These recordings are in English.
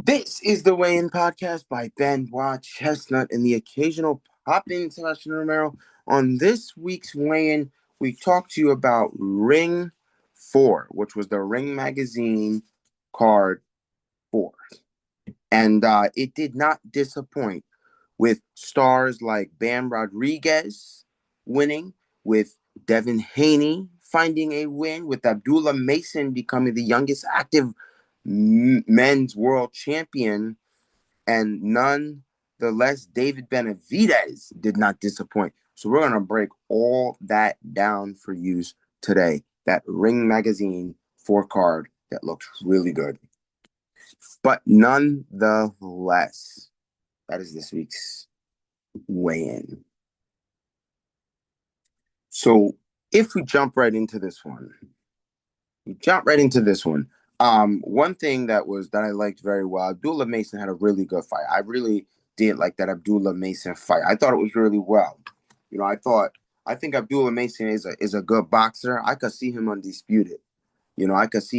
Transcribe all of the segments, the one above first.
This is the Weigh-In Podcast by Ben Watt Chestnut and the occasional pop-in Sebastian Romero. On this week's Weigh-In, we talked to you about Ring 4, which was the Ring Magazine card 4. And it did not disappoint with stars like Bam Rodriguez winning, with Devin Haney finding a win, with Abdullah Mason becoming the youngest active men's world champion, and nonetheless, David Benavidez did not disappoint. So we're going to break all that down for you today. That Ring Magazine 4 card that looks really good. But nonetheless, that is this week's weigh-in. So if we jump right into this one, one thing that I liked very well, Abdullah Mason had a really good fight. I really did like that Abdullah Mason fight. I thought it was really well. I think Abdullah Mason is a good boxer. I could see him undisputed. Because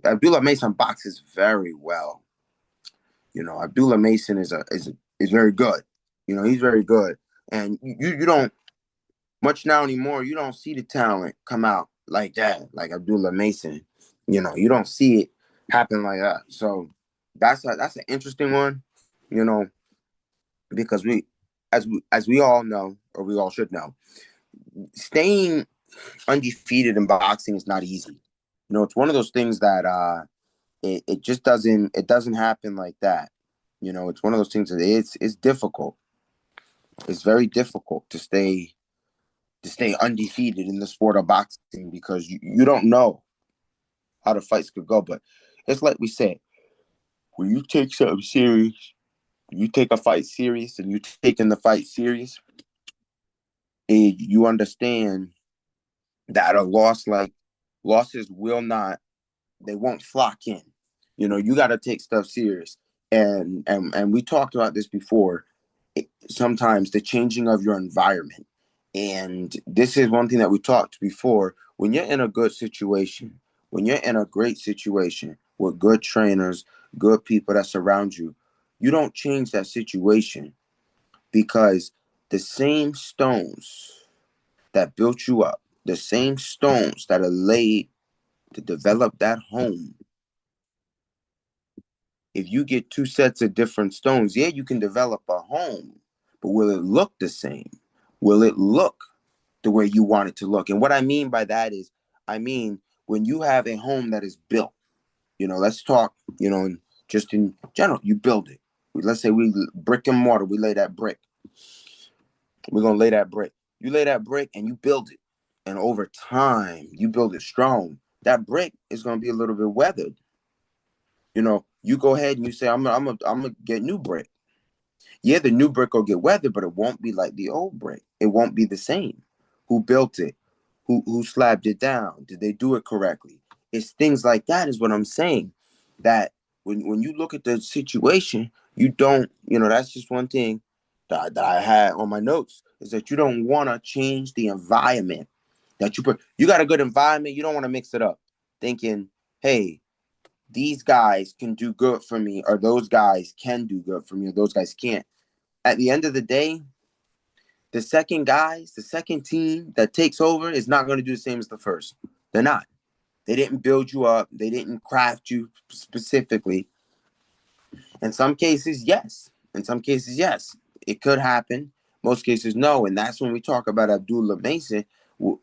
Abdullah Mason boxes very well. Abdullah Mason is very good. He's very good. And you don't much now anymore, you don't see the talent come out like that, like Abdullah Mason. You don't see it happen like that. So that's an interesting one, because as we all know, or we all should know, staying undefeated in boxing is not easy. It's one of those things that it just doesn't happen like that. It's one of those things that it's difficult. It's very difficult to stay undefeated in the sport of boxing, because you don't know how the fights could go. But it's like we said, when you take something serious, you take a fight serious, and you taking the fight serious, and you understand that losses they won't flock in. You got to take stuff serious. And we talked about this before. Sometimes the changing of your environment. And this is one thing that we talked before. When you're in a good situation, when you're in a great situation with good trainers, good people that surround you, you don't change that situation, because the same stones that built you up, the same stones that are laid to develop that home, if you get two sets of different stones, yeah, you can develop a home, but will it look the same? Will it look the way you want it to look? And what I mean by that is, when you have a home that is built, let's talk, just in general, you build it. Let's say we brick and mortar, we lay that brick. We're going to lay that brick. You lay that brick and you build it. And over time, you build it strong. That brick is going to be a little bit weathered. You go ahead and you say, I'm going to get new brick. Yeah, the new brick will get weathered, but it won't be like the old brick. It won't be the same. Who built it? Who slabbed it down? Did they do it correctly? It's things like that is what I'm saying. That when you look at the situation, you don't, that's just one thing that I had on my notes, is that you don't want to change the environment that you put. You got a good environment. You don't want to mix it up thinking, hey, these guys can do good for me, or those guys can do good for me, or those guys can't. At the end of the day, the second team that takes over is not going to do the same as the first. They're not. They didn't build you up. They didn't craft you specifically. In some cases, yes. It could happen. Most cases, no. And that's when we talk about Abdullah Mason. We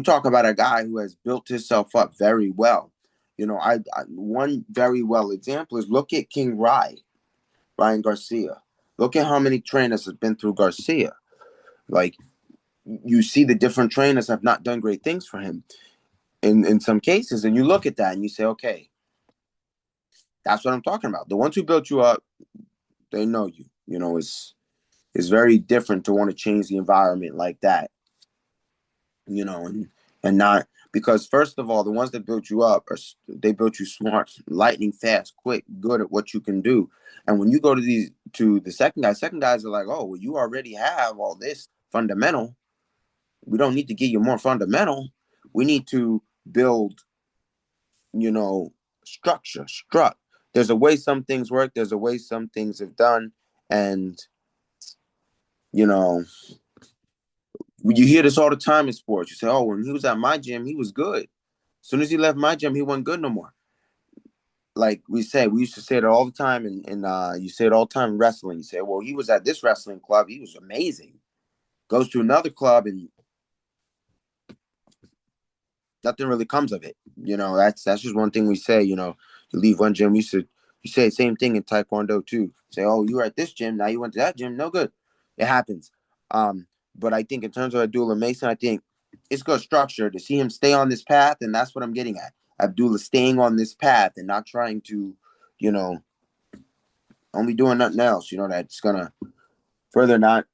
talk about a guy who has built himself up very well. One very well example is, look at King Ryan Garcia. Look at how many trainers have been through Garcia. Like, you see the different trainers have not done great things for him in some cases. And you look at that and you say, okay, that's what I'm talking about. The ones who built you up, they know you. It's very different to want to change the environment like that. And not, because first of all, the ones that built you up, they built you smart, lightning fast, quick, good at what you can do. And when you go to the second guys are like, oh, well, you already have all this fundamental. We don't need to give you more fundamental. We need to build you know, struck. There's a way some things work. There's a way some things have done. And, you know, you hear this all the time in sports. You say, oh, when he was at my gym, he was good. As soon as he left my gym, he wasn't good no more. Like we used to say it all the time, and you say it all the time in wrestling. You say, well, he was at this wrestling club, he was amazing. Goes to another club, and nothing really comes of it. That's just one thing we say. You leave one gym, you say the same thing in Taekwondo too. Say, oh, you were at this gym, now you went to that gym, no good. It happens. But I think in terms of Abdullah Mason, I think it's good structure to see him stay on this path, and that's what I'm getting at. Abdullah staying on this path and not trying to, you know, only doing nothing else, that's gonna further not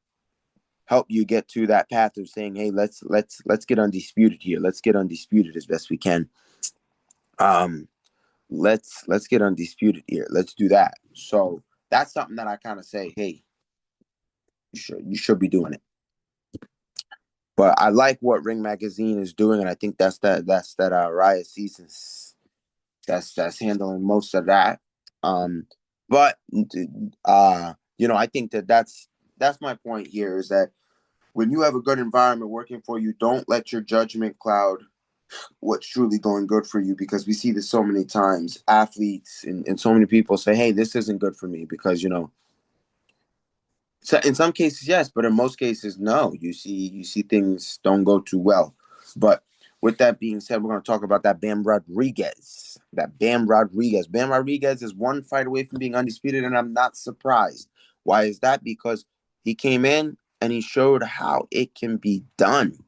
help you get to that path of saying, hey, let's get undisputed here. Let's get undisputed as best we can. Let's get undisputed here. Let's do that. So that's something that I kind of say, hey, you should be doing it. But I like what Ring Magazine is doing, and I think that's that Riot Seasons that's handling most of that. But I think that's my point here is that when you have a good environment working for you, don't let your judgment cloud what's truly going good for you, because we see this so many times. Athletes and so many people say, hey, this isn't good for me because, so in some cases, yes, but in most cases, no. You see things don't go too well. But with that being said, we're going to talk about that Bam Rodriguez. Bam Rodriguez is one fight away from being undisputed, and I'm not surprised. Why is that? Because he came in and he showed how it can be done.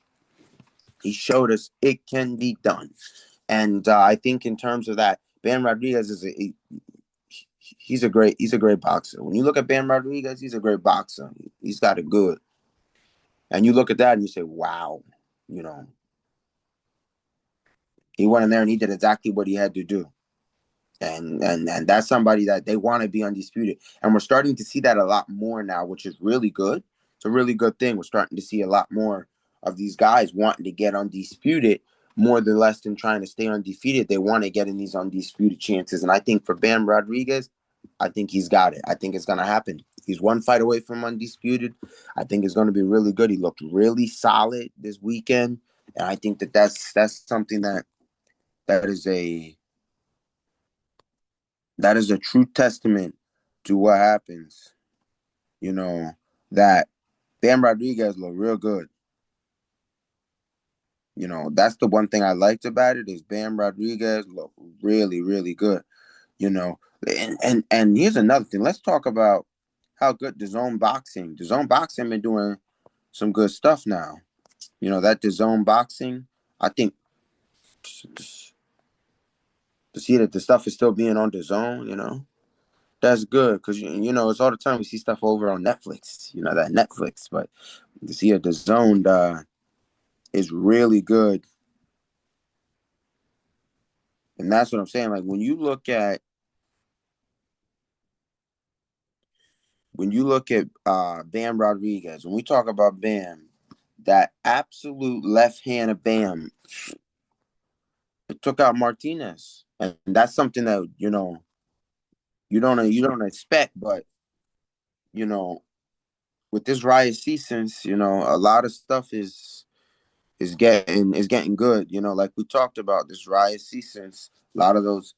He showed us it can be done. And I think in terms of that, Bam Rodriguez he's a great boxer. When you look at Bam Rodriguez, he's a great boxer. He's got it good. And you look at that and you say, wow, you know, he went in there and he did exactly what he had to do. And that's somebody that they want to be undisputed. And we're starting to see that a lot more now, which is really good. It's a really good thing. We're starting to see a lot more of these guys wanting to get undisputed more than less than trying to stay undefeated. They want to get in these undisputed chances. And I think for Bam Rodriguez, I think he's got it. I think it's going to happen. He's one fight away from undisputed. I think it's going to be really good. He looked really solid this weekend. And I think that's something that is a true testament to what happens. That Bam Rodriguez looked real good. That's the one thing I liked about it is Bam Rodriguez looked really, really good. And here's another thing. Let's talk about how good DAZN Boxing. DAZN Boxing been doing some good stuff now. That DAZN Boxing, I think to see that the stuff is still being on DAZN, that's good because it's all the time we see stuff over on Netflix, that Netflix, but to see it DAZN is really good. And that's what I'm saying. Like when you look at Bam Rodriguez, when we talk about Bam, that absolute left hand of Bam, it took out Martinez. And that's something that, you don't expect, but with this Riot Seasons, a lot of stuff is getting good. Like we talked about this Riot Seasons, a lot of those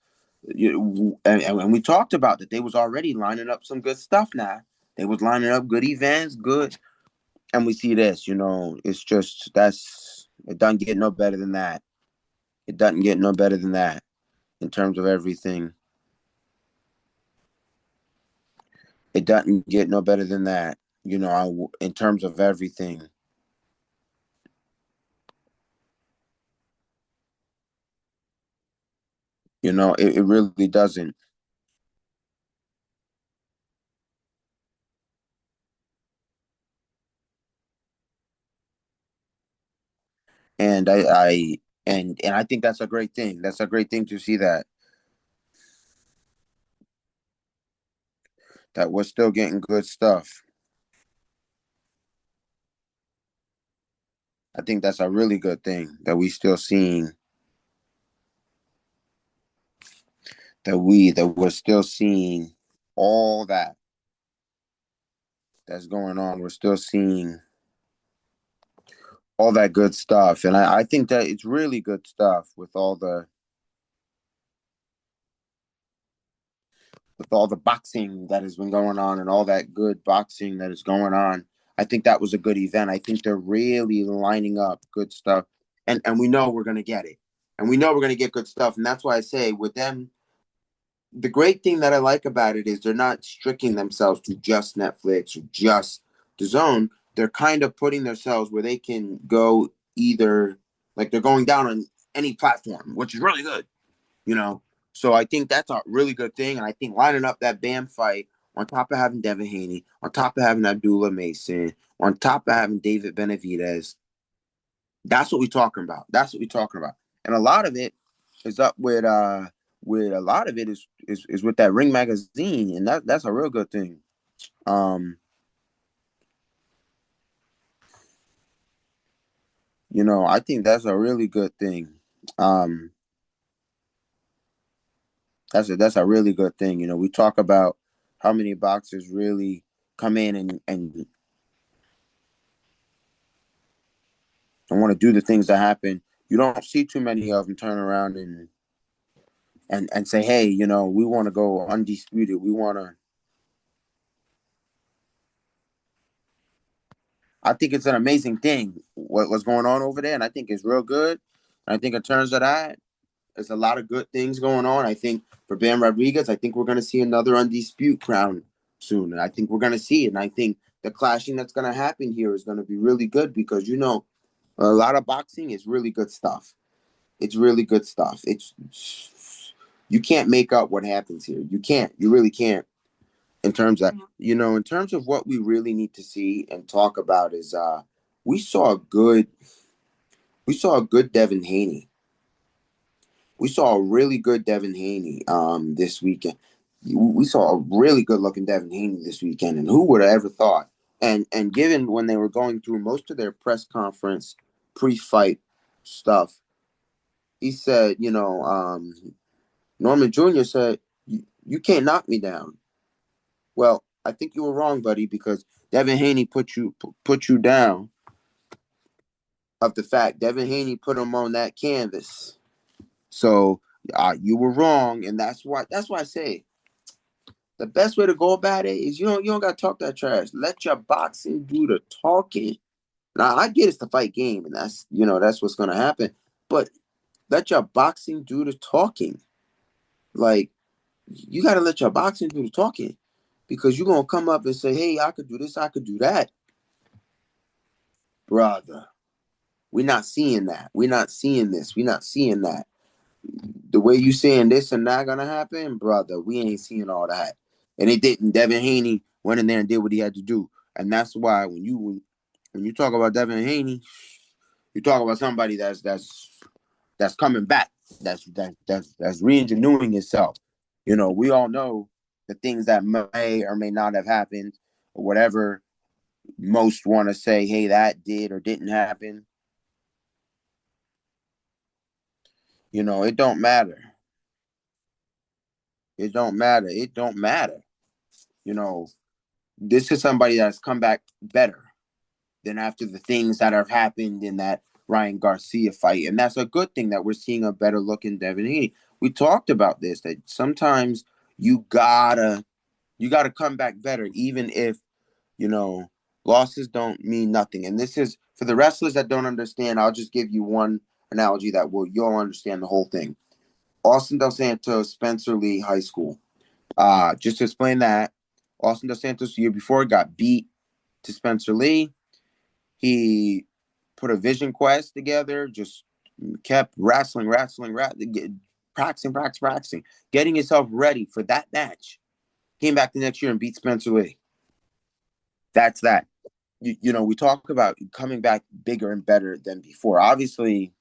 and we talked about that they was already lining up some good stuff now. They was lining up good events, good. And we see this, it's just it doesn't get no better than that. It doesn't get no better than that in terms of everything. It doesn't get no better than that, in terms of everything. It really doesn't. And I think that's a great thing. That's a great thing to see that we're still getting good stuff. I think that's a really good thing that we still seeing that we're still seeing all that's going on. We're still seeing all that good stuff, and I think that it's really good stuff with all the boxing that has been going on and all that good boxing that is going on. I think that was a good event. I think they're really lining up good stuff, and we know we're gonna get it, and we know we're gonna get good stuff, and that's why I say with them, the great thing that I like about it is they're not restricting themselves to just Netflix or just the Zone. They're kind of putting themselves where they can go either like they're going down on any platform, which is really good, you know. So I think that's a really good thing, and I think lining up that Bam fight on top of having Devin Haney, on top of having Abdullah Mason, on top of having David Benavidez, that's what we're talking about. That's what we're talking about, and a lot of it is up with a lot of it is with that Ring magazine, and that's a real good thing. Um, I think that's a really good thing. Um, that's a really good thing. We talk about how many boxers really come in and want to do the things that happen. You don't see too many of them turn around and say, hey, we want to go undisputed. We want to. I think it's an amazing thing what's going on over there, and I think it's real good. And I think in terms of that, there's a lot of good things going on. I think for Bam Rodriguez, I think we're going to see another undisputed crown soon, and I think we're going to see it. And I think the clashing that's going to happen here is going to be really good because a lot of boxing is really good stuff. It's really good stuff. You can't make up what happens here. You can't. You really can't. In terms of what we really need to see and talk about is we saw a good we saw a good Devin Haney. We saw a really good Devin Haney this weekend. We saw a really good looking Devin Haney this weekend, and who would have ever thought? And given when they were going through most of their press conference pre-fight stuff, he said, Norman Jr. said, you can't knock me down. Well, I think you were wrong, buddy, because Devin Haney put you down of the fact Devin Haney put him on that canvas. So you were wrong, and that's why I say the best way to go about it is you don't gotta talk that trash. Let your boxing do the talking. Now I get it's the fight game, and that's what's gonna happen. But let your boxing do the talking. Like you gotta let your boxing do the talking. Because you're gonna come up and say, hey, I could do this, I could do that. Brother, we're not seeing that. We're not seeing this. We're not seeing that. The way you saying this and that gonna happen, brother, we ain't seeing all that. And it didn't. Devin Haney went in there and did what he had to do. And that's why when you talk about Devin Haney, you talk about somebody that's coming back, that's re-engineering itself. We all know the things that may or may not have happened, or whatever most want to say, hey, that did or didn't happen. It don't matter. It don't matter. It don't matter. You know, this is somebody that's come back better than after the things that have happened in that Ryan Garcia fight. And that's a good thing that we're seeing a better looking Devin Haney. We talked about this, that sometimes you gotta come back better, even if, you know, losses don't mean nothing. And this is for the wrestlers that don't understand, I'll just give you one analogy that you'll understand the whole thing. Austin Del Santos, Spencer Lee High School. Just to explain that, Austin Dos Santos the year before got beat to Spencer Lee. He put a vision quest together, just kept wrestling, practicing, getting himself ready for that match. Came back the next year and beat Spencer Lee. That's that. We talk about coming back bigger and better than before. Obviously,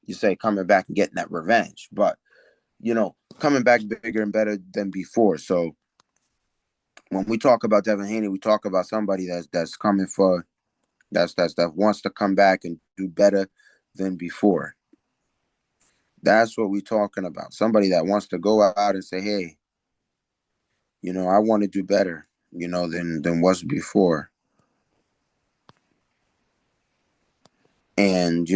you say coming back and getting that revenge, but coming back bigger and better than before. So when we talk about Devin Haney, we talk about somebody that's coming for that wants to come back and do better than before. That's what we're talking about. Somebody that wants to go out and say, hey, I want to do better, than was before. And,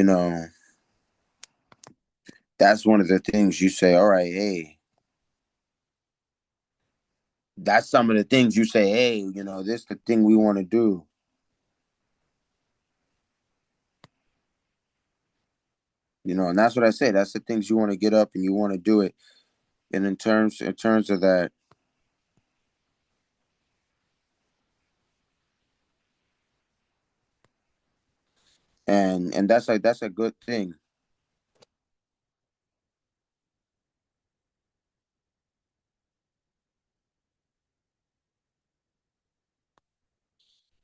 that's one of the things you say, all right, hey, that's some of the things you say, hey, this is the thing we want to do. And that's what I say. That's the things you want to get up and you want to do it. And in terms of that, and that's a good thing.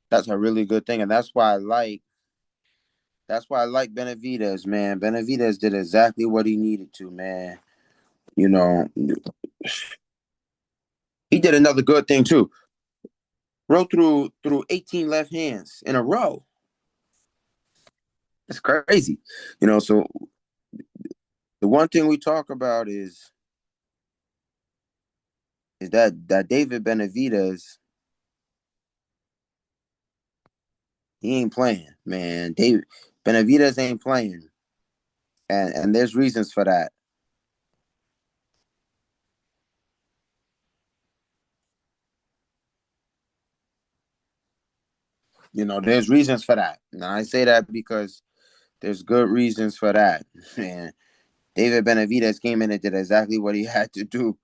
That's a really good thing, and that's why I like Benavidez, man. Benavidez did exactly what he needed to, man. You know, he did another good thing too. Rode through 18 left hands in a row. It's crazy. So the one thing we talk about is that David Benavidez, he ain't playing, man. David Benavidez ain't playing. And there's reasons for that. There's reasons for that. Now I say that because there's good reasons for that. And David Benavidez came in and did exactly what he had to do.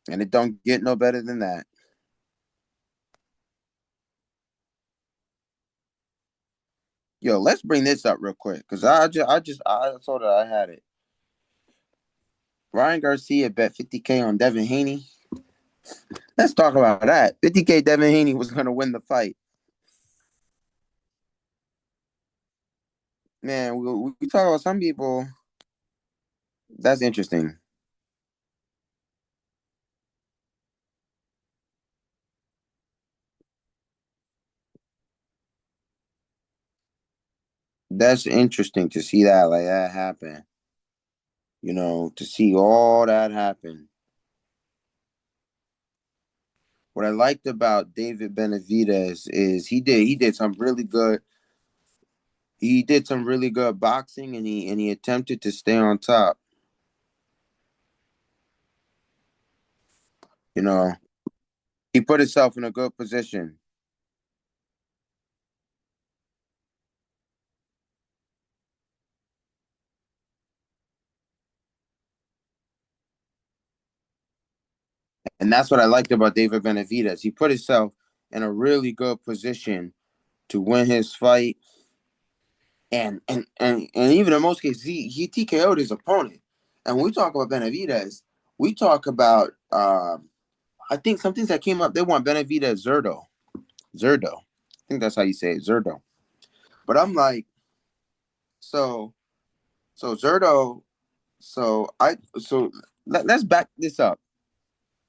And it don't get no better than that. Yo, let's bring this up real quick. Cause I saw that I had it. Ryan Garcia bet 50K on Devin Haney. Let's talk about that. 50K Devin Haney was gonna win the fight. Man, we talk about some people. That's interesting. That's interesting to see that like that happen. To see all that happen. What I liked about David Benavidez is he did some really good boxing, and he attempted to stay on top. You know, he put himself in a good position. And that's what I liked about David Benavidez. He put himself in a really good position to win his fight. And even in most cases, he TKO'd his opponent. And when we talk about Benavidez, we talk about I think some things that came up, they want Benavidez Zerdo. Zerdo. I think that's how you say it, Zerdo. But I'm like, so Zerdo, let's back this up.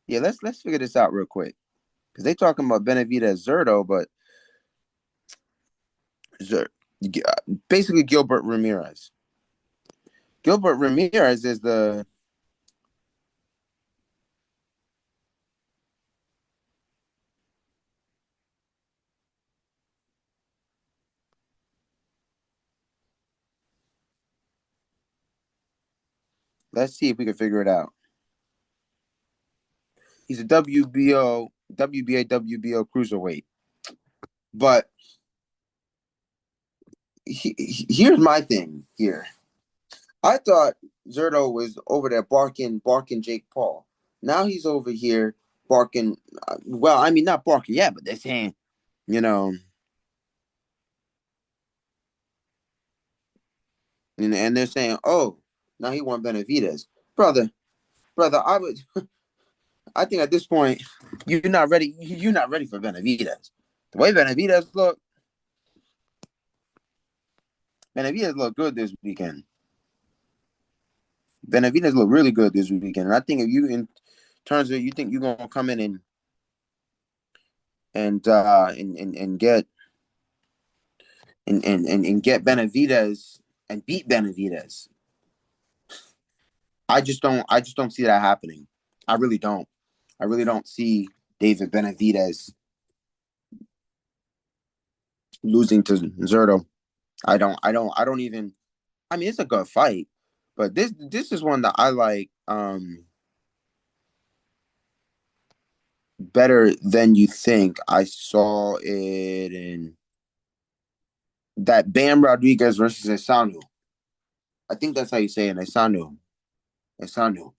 Yeah, let's figure this out real quick. Because they talking about Benavidez Zerdo, but Zer, basically Gilbert Ramirez. Gilbert Ramirez is the let's see if we can figure it out. He's a WBO cruiserweight. But here's my thing here. I thought Zerto was over there barking Jake Paul. Now he's over here barking. Well, I mean, not barking yet, but they're saying, you know, and they're saying, oh, now he won Benavidez, brother. I think at this point, you're not ready. You're not ready for Benavidez. The way Benavidez looked good this weekend. Benavidez looked really good this weekend. And I think if you, in terms of, you think you're gonna come in and get and get Benavidez and beat Benavidez. I just don't see that happening. I really don't. I really don't see David Benavidez losing to Zerto. I don't even. I mean, it's a good fight, but this is one that I like better than you think. I saw it in that Bam Rodriguez versus Esanu. I think that's how you say it, Esanu. Esanu.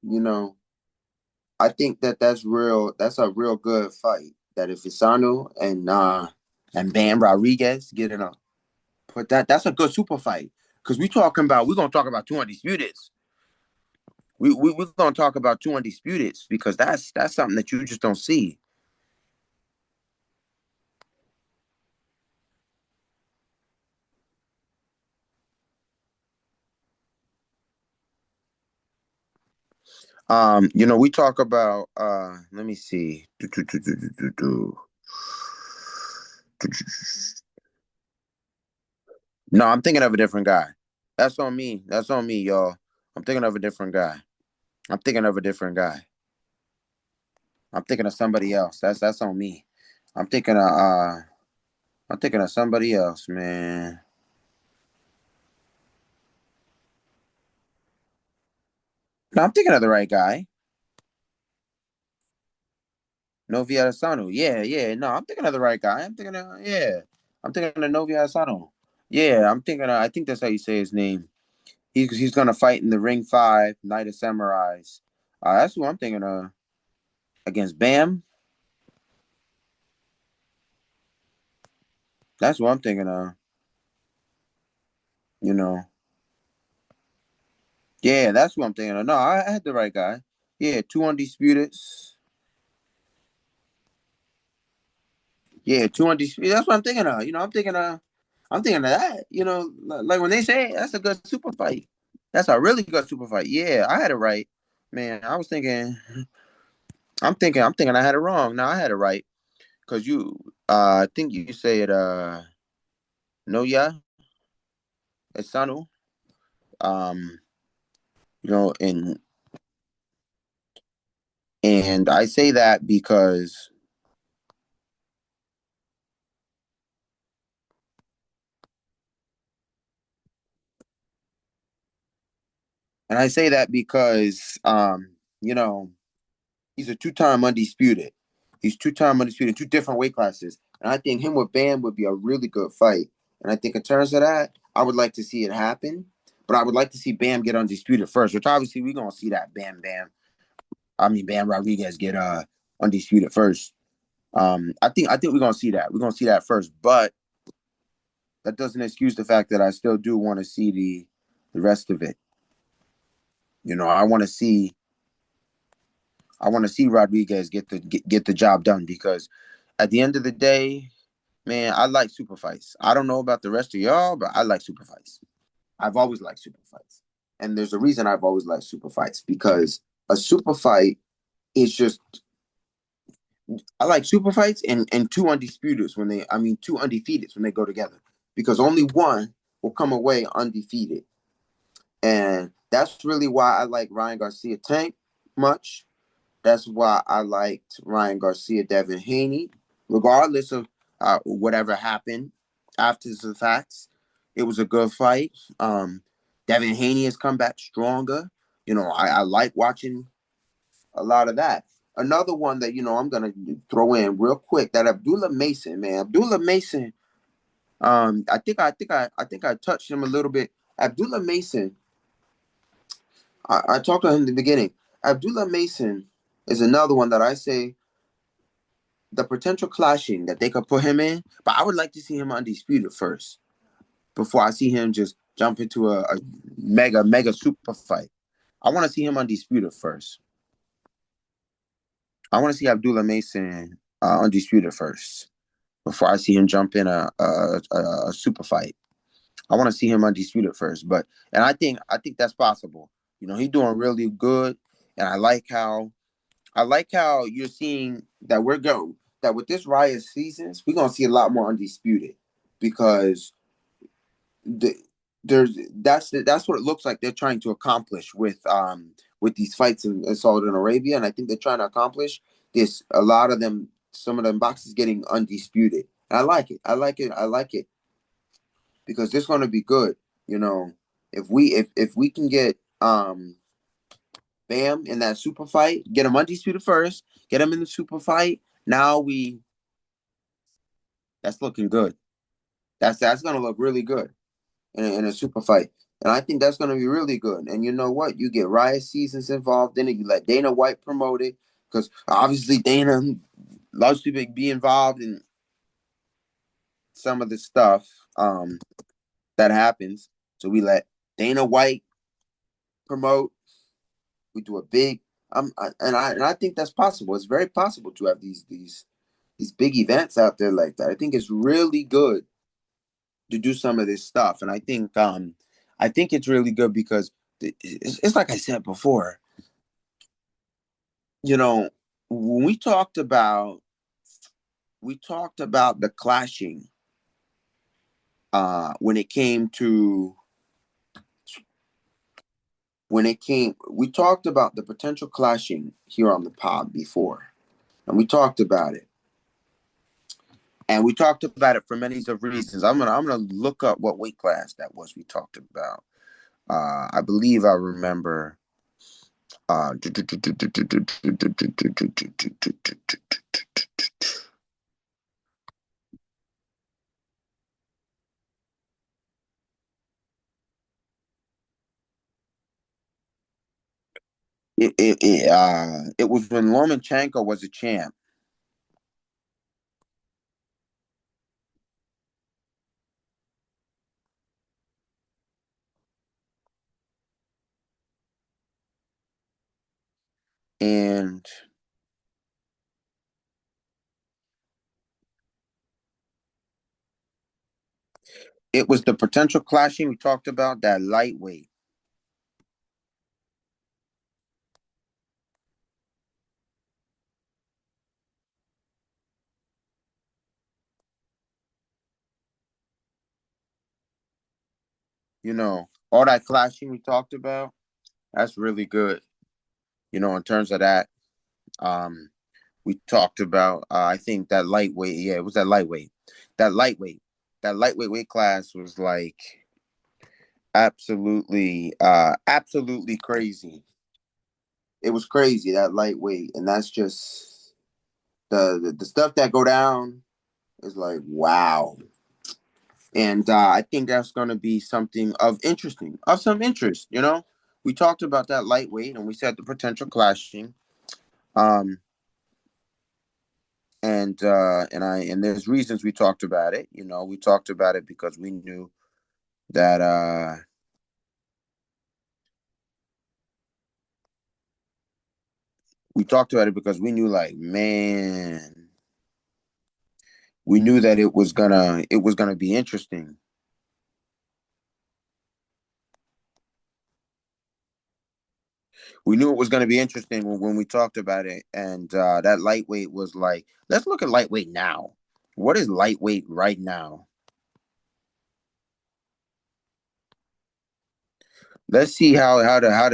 You know, I think that's real. That's a real good fight. That if Isanu and Bam Rodriguez get in a put that's a good super fight. Because we're gonna talk about two undisputed. We're gonna talk about two undisputed because that's something that you just don't see. We talk about let me see. No, I'm thinking of a different guy. That's on me. That's on me, y'all. I'm thinking of a different guy. I'm thinking of a different guy. I'm thinking of somebody else. That's on me. I'm thinking of uh I'm thinking of somebody else, man. No, I'm thinking of the right guy. Novia Asano. Yeah, yeah. No, I'm thinking of the right guy. I'm thinking of Novia Asano. Yeah, I think that's how you say his name. He's gonna fight in the Ring 5, Night of Samurais. That's who I'm thinking of. Against Bam. That's what I'm thinking of. You know. Yeah, that's what I'm thinking of. No, I had the right guy. Yeah, two undisputed. Yeah, two undisputed. That's what I'm thinking of. I'm thinking of that. Like when they say that's a good super fight. That's a really good super fight. Yeah, I had it right. Man, I'm thinking I had it wrong. No, I had it right. Cause I think you say it Noya Esanu. Um, and I say that because and I say that because you know, he's a two-time undisputed. He's two-time undisputed in two different weight classes. And I think him with Bam would be a really good fight. And I think in terms of that, I would like to see it happen. But I would like to see Bam get undisputed first, which obviously we're gonna see that Bam Rodriguez get undisputed first. I think we're gonna see that. We're gonna see that first. But that doesn't excuse the fact that I still do want to see the rest of it. I want to see Rodriguez get the job done because at the end of the day, man, I like super fights. I don't know about the rest of y'all, but I like super fights. I've always liked super fights. And there's a reason I've always liked super fights because a super fight is just I like super fights and two undisputed two undefeated when they go together. Because only one will come away undefeated. And that's really why I like Ryan Garcia Tank much. That's why I liked Ryan Garcia, Devin Haney, regardless of whatever happened after the facts. It was a good fight. Devin Haney has come back stronger. I like watching a lot of that. Another one that I'm gonna throw in real quick that Abdullah Mason, man. Abdullah Mason. I think I touched him a little bit. Abdullah Mason. I talked to him in the beginning. Abdullah Mason is another one that I say the potential clashing that they could put him in, but I would like to see him undisputed first before I see him just jump into a mega super fight. I want to see him undisputed first. I want to see Abdullah Mason undisputed first before I see him jump in a super fight. I want to see him undisputed first, and I think that's possible. He's doing really good, and I like how you're seeing that that with this Riot seasons, we're gonna see a lot more undisputed because That's what it looks like they're trying to accomplish with these fights in Saudi Arabia, and I think they're trying to accomplish this. A lot of them, some of them boxes getting undisputed. And I like it. I like it. I like it because this going to be good. You know, if we can get Bam in that super fight, get him undisputed first, get him in the super fight. Now that's looking good. That's going to look really good in a super fight. And I think that's going to be really good. And you know what? You get Riot Seasons involved in it. You let Dana White promote it because obviously Dana loves to be involved in some of the stuff that happens. So we let Dana White promote. We do a big and I think that's possible. It's very possible to have these big events out there like that. I think it's really good to do some of this stuff, and I think it's really good because it's like I said before. You know, when we talked about the clashing when it came to we talked about the potential clashing here on the pod before, and we talked about it. And we talked about it for many of reasons. I'm gonna look up what weight class that was we talked about. I believe I remember. It was when Lomachenko was a champ, and it was the potential clashing we talked about that lightweight. You know, all that clashing we talked about. That's really good. You know, in terms of that, um, we talked about. I think that lightweight. Yeah, it was that lightweight. That lightweight. That lightweight weight class was like absolutely crazy. It was crazy that lightweight, and that's just the stuff that go down is like wow. And I think that's going to be something of some interest. You know, we talked about that lightweight, and we said the potential clashing. Um, and there's reasons we talked about it. You know, we talked about it because we knew that we talked about it because we knew like man, we knew that it was gonna be interesting. We knew it was gonna be interesting when we talked about it, and that lightweight was like, let's look at lightweight now. What is lightweight right now? Let's see how the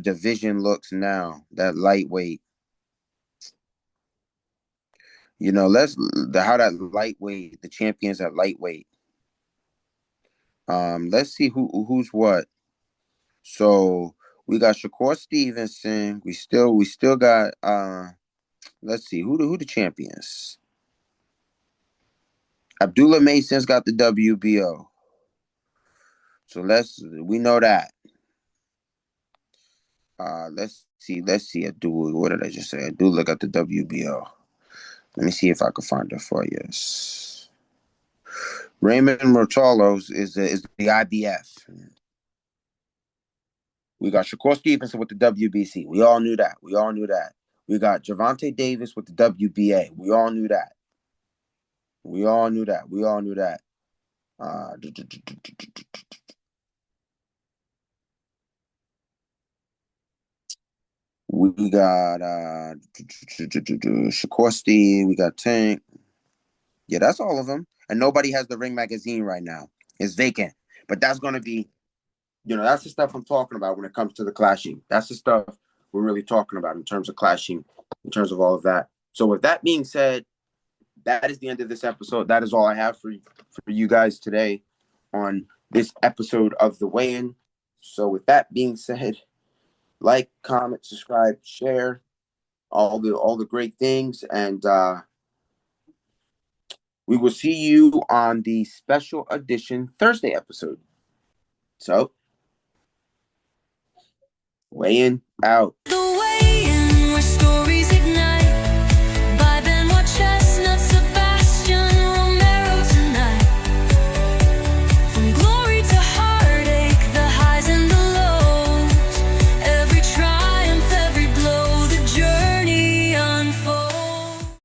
division looks now. That lightweight. You know, how that lightweight, the champions at lightweight. Let's see who's what. So we got Shakur Stevenson. We still got let's see who the champions. Abdullah Mason's got the WBO. So we know that. Let's see Abdullah. What did I just say? Abdullah got the WBO. Let me see if I can find it for you. Raymond Mortalos is the IBF. We got Shakur Stevenson with the WBC. We all knew that. We all knew that. We got Javante Davis with the WBA. We all knew that. We all knew that. We all knew that. Uh, we got Shakur Steve. We got Tank. Yeah, that's all of them. And nobody has the Ring magazine right now. It's vacant. But that's going to be, that's the stuff I'm talking about when it comes to the clashing. That's the stuff we're really talking about in terms of clashing, in terms of all of that. So with that being said, that is the end of this episode. That is all I have for you guys today on this episode of The Weigh-In. So with that being said, like, comment, subscribe, share, all the great things, and we will see you on the special edition Thursday episode. So, Weigh-In out. The Weigh-In, where stories ignite.